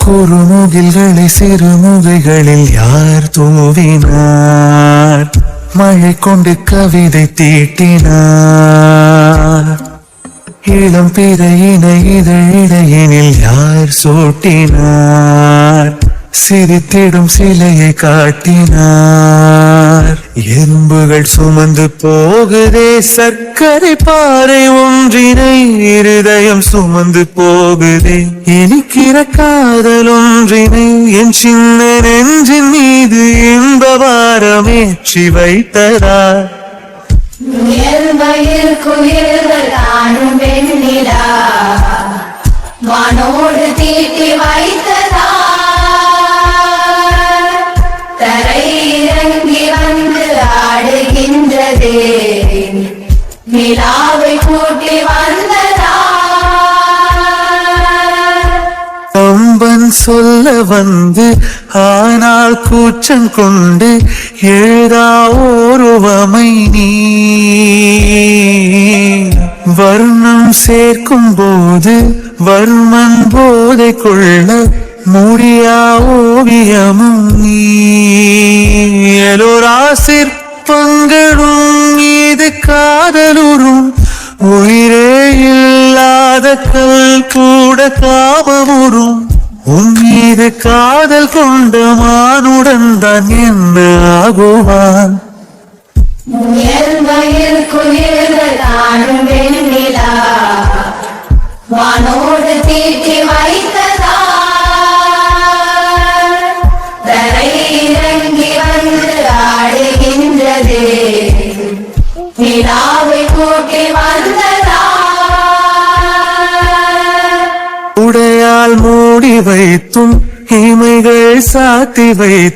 குறுமுகில்களை சிறுமுகைகளில் யார் தூவினார்? மழை கொண்டு கவிதை தீட்டினார். இளம் பிறையினை இதழிடையினில் யார் சூட்டினார்? சிரித்திடும் சிலையை காட்டினார். எறும்புகள் சுமந்து போகுதே சர்க்கரை பாறை ஒன்றினை, இருதயம் சுமந்து போகுதே இனிக்கிற காதல் ஒன்றினை. என் சின்ன நெஞ்சின் மீது இன்ப வாரமேற்றி வைத்ததார். வானோடு தீட்டி வைத்ததா, தரை இறங்கி வந்து ஆடுகின்றதே, நிலாவை கூட்டி வந்ததா. கம்பன் சொல்ல வந்து ஆனால் கூச்சம் கொண்டு எழுதா ஓருவமை நீ. வர்ணம் சேர்க்கும் போது வர்மன் போதை கொள்ள முடியா ஓவியமும் நீ. எலோரா சிற்பங்களும் இது காதலுறும், உயிரே இல்லாத கல் கூட காமமுறும். உன் மீது காதல் கொண்ட மானுடன் தான் என்ன ஆகுவான்? வானோடு தீட்டி வைத்ததா, தரை இறங்கி வந்து ஆடுகின்றதே, நிலாவை கூட்டி வந்ததா. உடையால் மூடி வைத்தும் இமைகள் சாத்தி வைத்தும்